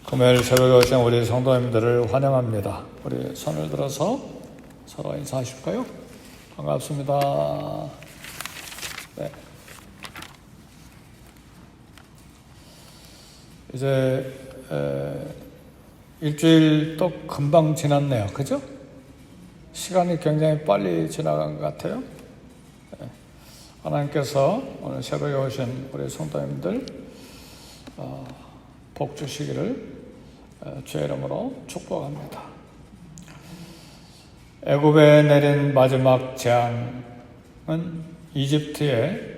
금요일 새벽에 오신 우리 성도님들을 환영합니다. 우리 손을 들어서 서로 인사하실까요? 반갑습니다. 네. 이제 일주일 또 금방 지났네요. 그죠? 시간이 굉장히 빨리 지나간 것 같아요. 네. 하나님께서 오늘 새벽에 오신 우리 성도님들 복 주시기를 주의 이름으로 축복합니다. 애굽에 내린 마지막 재앙은 이집트의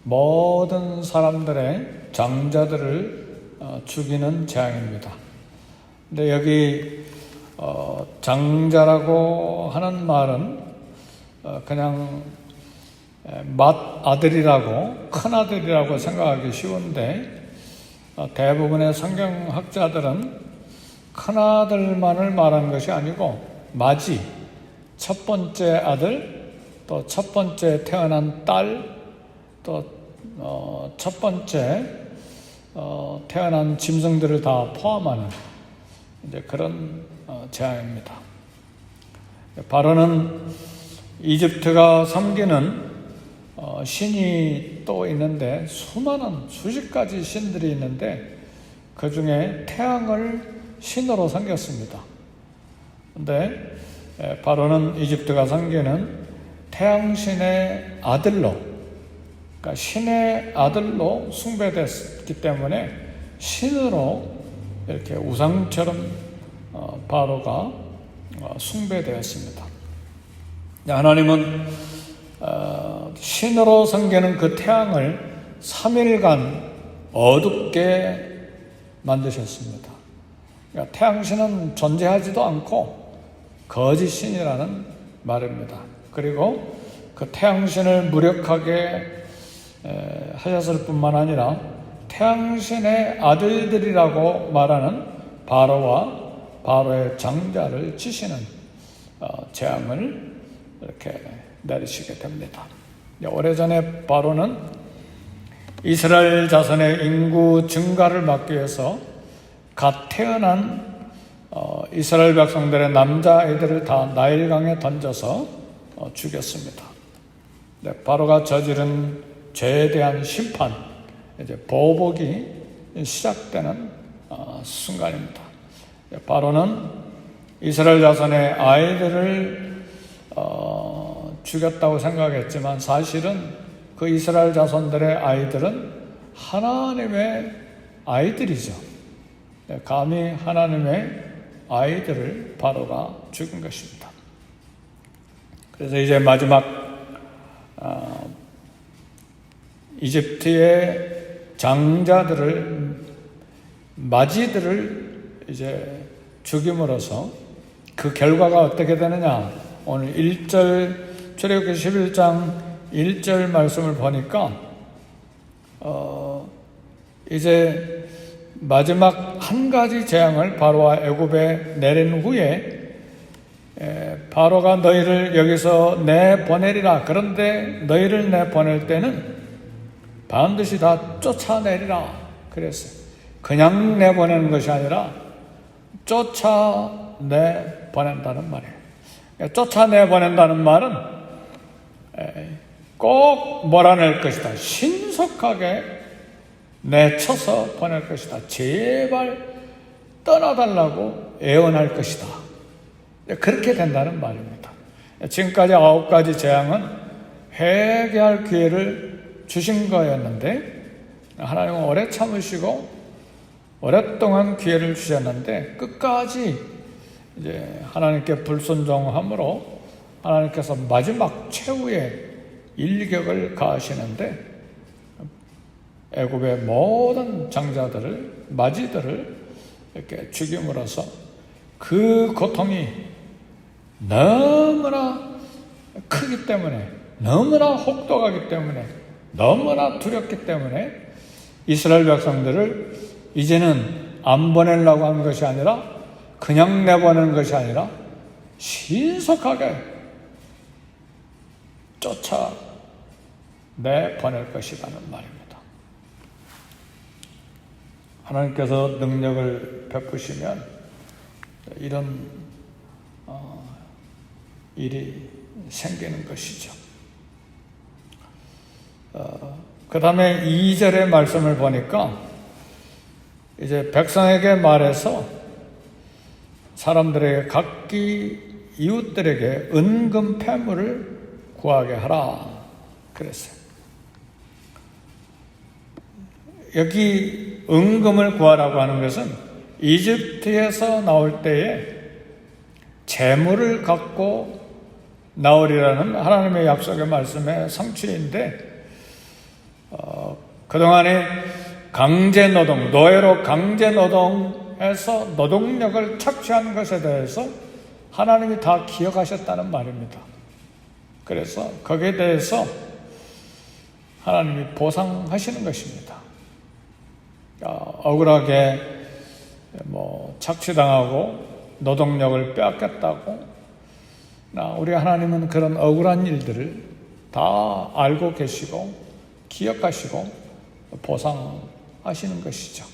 모든 사람들의 장자들을 죽이는 재앙입니다. 근데 여기 장자라고 하는 말은 그냥 맏아들이라고, 큰아들이라고 생각하기 쉬운데 대부분의 성경학자들은 큰아들만을 말하는 것이 아니고 맏이, 첫 번째 아들, 또 첫 번째 태어난 딸, 또 첫 번째 태어난 짐승들을 다 포함하는 이제 그런 재앙입니다. 바로는 이집트가 섬기는 신이 또 있는데 수많은 수십 가지 신들이 있는데 그 중에 태양을 신으로 섬겼습니다. 그런데 바로는 이집트가 섬기는 태양신의 아들로, 그러니까 신의 아들로 숭배됐기 때문에 신으로 이렇게 우상처럼 바로가 숭배되었습니다. 하나님은 신으로 섬기는 그 태양을 3일간 어둡게 만드셨습니다. 그러니까 태양신은 존재하지도 않고 거짓신이라는 말입니다. 그리고 그 태양신을 무력하게 하셨을 뿐만 아니라 태양신의 아들들이라고 말하는 바로와 바로의 장자를 치시는 재앙을 이렇게 내리시게 됩니다. 오래전에 바로는 이스라엘 자손의 인구 증가를 막기 위해서 갓 태어난 이스라엘 백성들의 남자아이들을 다 나일강에 던져서 죽였습니다. 바로가 저지른 죄에 대한 심판, 이제 보복이 시작되는 순간입니다. 바로는 이스라엘 자손의 아이들을 죽였다고 생각했지만 사실은 그 이스라엘 자손들의 아이들은 하나님의 아이들이죠. 감히 하나님의 아이들을 바로가 죽인 것입니다. 그래서 이제 마지막 이집트의 장자들을, 맏이들을 이제 죽임으로써 그 결과가 어떻게 되느냐, 오늘 1절 출애굽기 11장 1절 말씀을 보니까 이제 마지막 한 가지 재앙을 바로와 애굽에 내린 후에 바로가 너희를 여기서 내보내리라. 그런데 너희를 내보낼 때는 반드시 다 쫓아내리라 그랬어요. 그냥 내보내는 것이 아니라 쫓아내보낸다는 말이에요. 쫓아내보낸다는 말은 꼭 몰아낼 것이다. 신속하게 내쳐서 보낼 것이다. 제발 떠나달라고 애원할 것이다. 그렇게 된다는 말입니다. 지금까지 9가지 재앙은 회개할 기회를 주신 거였는데 하나님은 오래 참으시고 오랫동안 기회를 주셨는데 끝까지 이제 하나님께 불순종함으로 하나님께서 마지막 최후의 일격을 가하시는데 애굽의 모든 장자들을, 맏이들을 이렇게 죽임으로써 그 고통이 너무나 크기 때문에, 너무나 혹독하기 때문에, 너무나 두렵기 때문에 이스라엘 백성들을 이제는 안 보내려고 하는 것이 아니라, 그냥 내보내는 것이 아니라 신속하게 쫓아내보낼 것이라는 말입니다. 하나님께서 능력을 베푸시면 이런 일이 생기는 것이죠. 그 다음에 2절의 말씀을 보니까 이제 백성에게 말해서 사람들에게 각기 이웃들에게 은금 패물을 구하게 하라 그랬어요. 여기 은금을 구하라고 하는 것은 이집트에서 나올 때에 재물을 갖고 나오리라는 하나님의 약속의 말씀의 성취인데, 그동안에 강제노동, 노예로 강제노동해서 노동력을 착취한 것에 대해서 하나님이 다 기억하셨다는 말입니다. 그래서 거기에 대해서 하나님이 보상하시는 것입니다. 억울하게 착취당하고 노동력을 빼앗겼다고, 우리 하나님은 그런 억울한 일들을 다 알고 계시고 기억하시고 보상하시는 것이죠.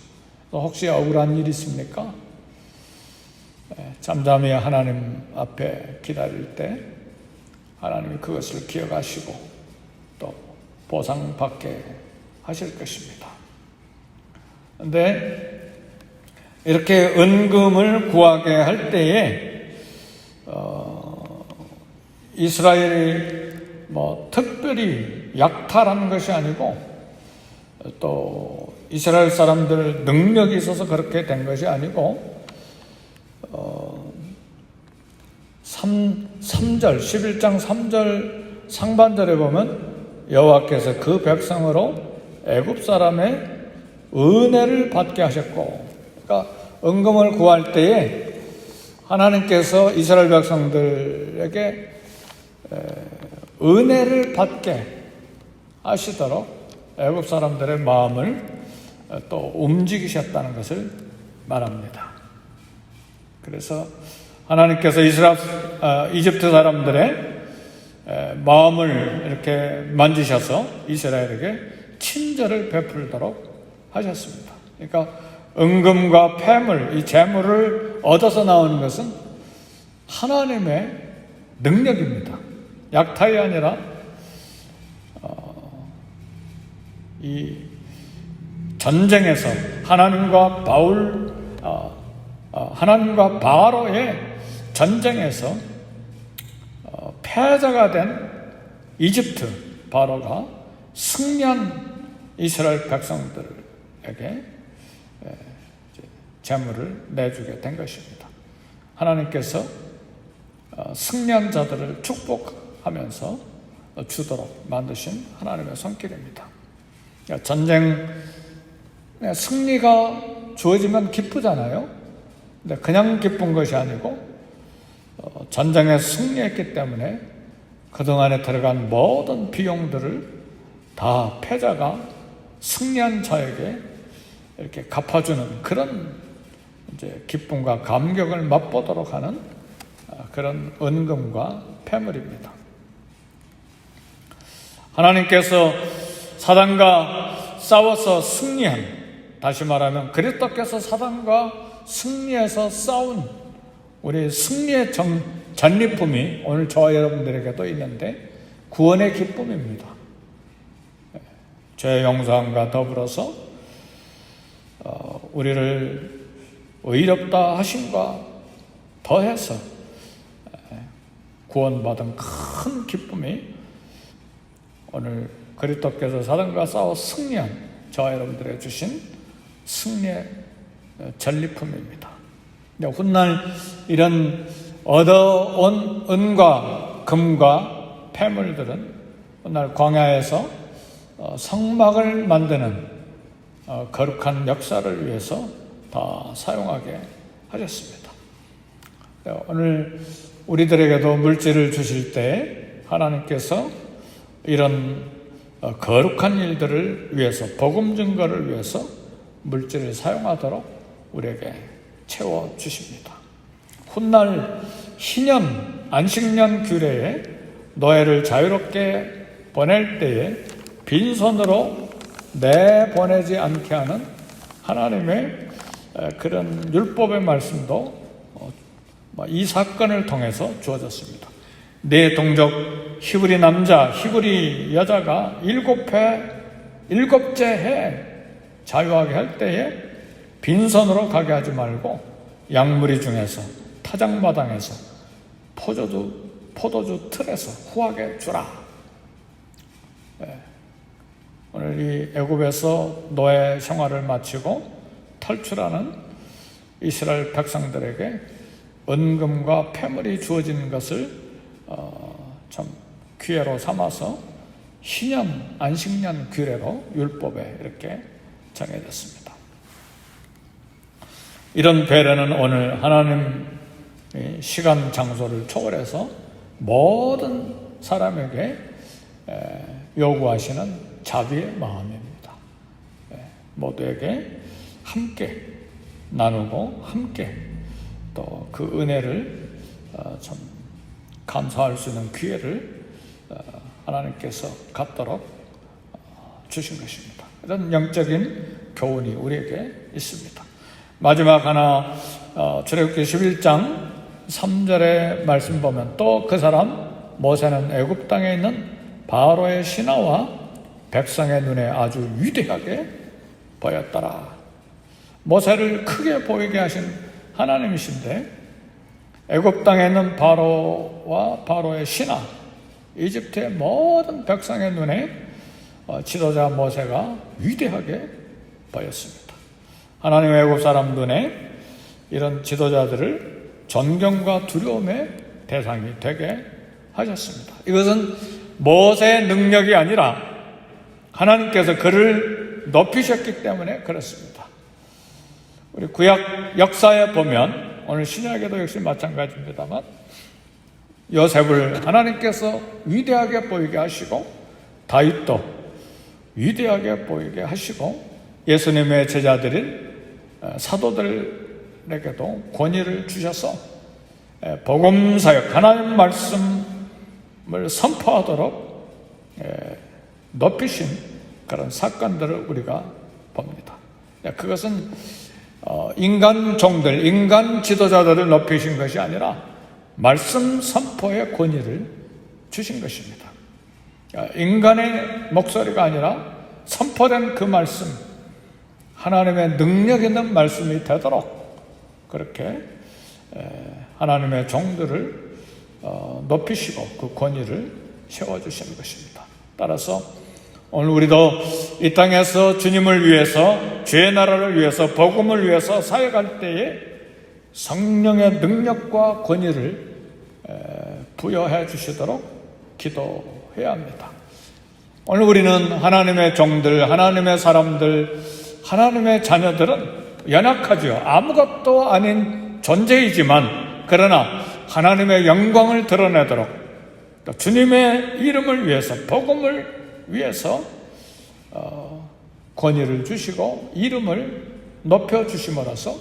혹시 억울한 일 있습니까? 잠잠히 하나님 앞에 기다릴 때 하나님이 그것을 기억하시고 또 보상받게 하실 것입니다. 그런데 이렇게 은금을 구하게 할 때에 이스라엘이 특별히 약탈한 것이 아니고 또 이스라엘 사람들 능력이 있어서 그렇게 된 것이 아니고 3절 11장 3절 상반절에 보면 여호와께서 그 백성으로 애굽 사람의 은혜를 받게 하셨고, 그러니까 은금을 구할 때에 하나님께서 이스라엘 백성들에게 은혜를 받게 하시도록 애굽 사람들의 마음을 또 움직이셨다는 것을 말합니다. 그래서 하나님께서 이집트 사람들의 마음을 이렇게 만지셔서 이스라엘에게 친절을 베풀도록 하셨습니다. 그러니까 은금과 폐물, 이 재물을 얻어서 나오는 것은 하나님의 능력입니다. 약탈이 아니라 이 전쟁에서 하나님과 바로의 전쟁에서 패자가 된 이집트 바로가 승리한 이스라엘 백성들에게 재물을 내주게 된 것입니다. 하나님께서 승리한 자들을 축복하면서 주도록 만드신 하나님의 손길입니다. 전쟁 승리가 주어지면 기쁘잖아요. 근데 그냥 기쁜 것이 아니고 전쟁에 승리했기 때문에 그동안에 들어간 모든 비용들을 다 패자가 승리한 자에게 이렇게 갚아주는 그런 이제 기쁨과 감격을 맛보도록 하는 그런 은금과 폐물입니다. 하나님께서 사단과 싸워서 승리한, 다시 말하면 그리스도께서 사단과 승리해서 싸운 우리 승리의 전리품이 오늘 저와 여러분들에게도 있는데 구원의 기쁨입니다. 죄 용서함과 더불어서 우리를 의롭다 하심과 더해서 구원받은 큰 기쁨이 오늘 그리스도께서 사단과 싸워 승리한 저와 여러분들에게 주신 승리의 전리품입니다. 훗날 이런 얻어온 은과 금과 폐물들은 훗날 광야에서 성막을 만드는 거룩한 역사를 위해서 다 사용하게 하셨습니다. 오늘 우리들에게도 물질을 주실 때 하나님께서 이런 거룩한 일들을 위해서, 복음 증거를 위해서 물질을 사용하도록 우리에게 채워주십니다. 훗날 희년, 안식년 규례에 노예를 자유롭게 보낼 때에 빈손으로 내보내지 않게 하는 하나님의 그런 율법의 말씀도 이 사건을 통해서 주어졌습니다. 네 동족 히브리 남자, 히브리 여자가 일곱째 해 자유하게 할 때에 빈손으로 가게 하지 말고 양무리 중에서 타작마당에서 포도주 틀에서 후하게 주라. 오늘 이 애굽에서 노예 생활을 마치고 탈출하는 이스라엘 백성들에게 은금과 폐물이 주어진 것을 참 규례로 삼아서 희년, 안식년 규례로 율법에 이렇게 정해졌습니다. 이런 배려는 오늘 하나님 시간, 장소를 초월해서 모든 사람에게 요구하시는 자비의 마음입니다. 모두에게 함께 나누고 함께 또 그 은혜를 참 감사할 수 있는 기회를 하나님께서 갖도록 주신 것입니다. 이런 영적인 교훈이 우리에게 있습니다. 마지막 하나, 출애굽기 11장 3절의 말씀 보면 또 그 사람 모세는 애굽 땅에 있는 바로의 신하와 백성의 눈에 아주 위대하게 보였더라. 모세를 크게 보이게 하신 하나님이신데 애굽 땅에 있는 바로와 바로의 신하, 이집트의 모든 백성의 눈에 지도자 모세가 위대하게 보였습니다. 하나님의 애굽 사람 눈에 이런 지도자들을 존경과 두려움의 대상이 되게 하셨습니다. 이것은 모세의 능력이 아니라 하나님께서 그를 높이셨기 때문에 그렇습니다. 우리 구약 역사에 보면 오늘 신약에도 역시 마찬가지입니다만 요셉을 하나님께서 위대하게 보이게 하시고 다윗도 위대하게 보이게 하시고 예수님의 제자들인 사도들에게도 권위를 주셔서 복음사역, 하나님 말씀을 선포하도록 높이신 그런 사건들을 우리가 봅니다. 그것은 인간 종들, 인간 지도자들을 높이신 것이 아니라 말씀 선포의 권위를 주신 것입니다. 인간의 목소리가 아니라 선포된 그 말씀, 하나님의 능력 있는 말씀이 되도록 그렇게 하나님의 종들을 높이시고 그 권위를 세워주신 것입니다. 따라서 오늘 우리도 이 땅에서 주님을 위해서, 주의 나라를 위해서, 복음을 위해서 사역할 때에 성령의 능력과 권위를 부여해 주시도록 기도해야 합니다. 오늘 우리는 하나님의 종들, 하나님의 사람들, 하나님의 자녀들은 연약하죠. 아무것도 아닌 존재이지만 그러나 하나님의 영광을 드러내도록 주님의 이름을 위해서, 복음을 위해서 권위를 주시고 이름을 높여주심으로써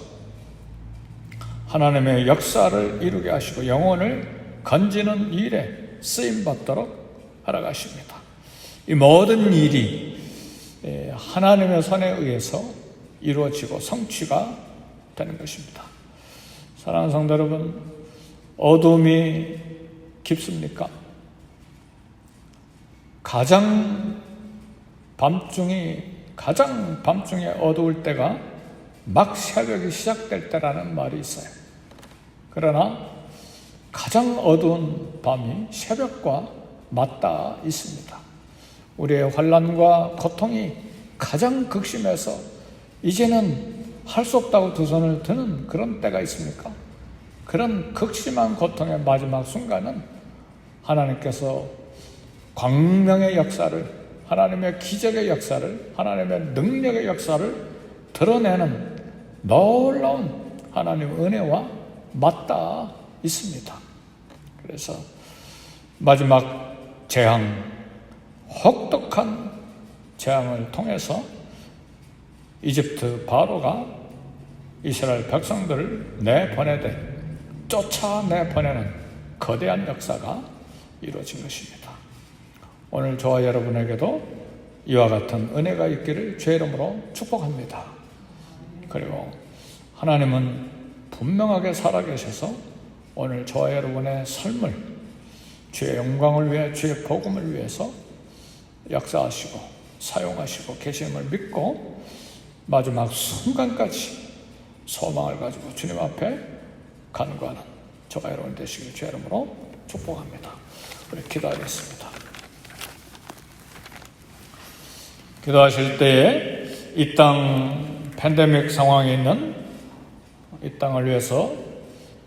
하나님의 역사를 이루게 하시고 영혼을 건지는 일에 쓰임받도록 하라가십니다. 이 모든 일이 하나님의 손에 의해서 이루어지고 성취가 되는 것입니다. 사랑하는 성도 여러분, 어둠이 깊습니까? 가장 밤중에 어두울 때가 막 새벽이 시작될 때라는 말이 있어요. 그러나 가장 어두운 밤이 새벽과 맞닿아 있습니다. 우리의 환난과 고통이 가장 극심해서 이제는 할 수 없다고 두 손을 드는 그런 때가 있습니까? 그런 극심한 고통의 마지막 순간은 하나님께서 광명의 역사를, 하나님의 기적의 역사를, 하나님의 능력의 역사를 드러내는 놀라운 하나님의 은혜와 맞닿아 있습니다. 그래서 마지막 재앙, 혹독한 재앙을 통해서 이집트 바로가 이스라엘 백성들을 쫓아내보내는 거대한 역사가 이루어진 것입니다. 오늘 저와 여러분에게도 이와 같은 은혜가 있기를 주의 이름으로 축복합니다. 그리고 하나님은 분명하게 살아계셔서 오늘 저와 여러분의 삶을 주의 영광을 위해, 주의 복음을 위해서 역사하시고 사용하시고 계심을 믿고 마지막 순간까지 소망을 가지고 주님 앞에 간구하는 저와 여러분 되시길 주의 이름으로 축복합니다. 우리 기도하겠습니다. 기도하실 때에 이 땅 팬데믹 상황에 있는 이 땅을 위해서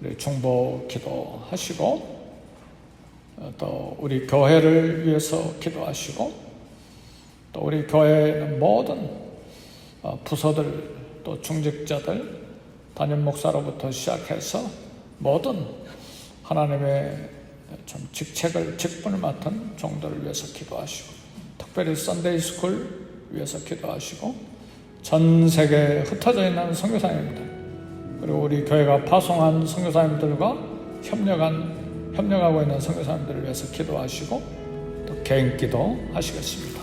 우리 중보 기도하시고 또 우리 교회를 위해서 기도하시고 또 우리 교회의 모든 부서들 또 중직자들 담임 목사로부터 시작해서 모든 하나님의 좀 직분을 맡은 종들을 위해서 기도하시고 특별히 썬데이스쿨 위해서 기도하시고 전 세계에 흩어져 있는 선교사님들 그리고 우리 교회가 파송한 선교사님들과 협력하고 있는 선교사님들을 위해서 기도하시고 또 개인 기도 하시겠습니다.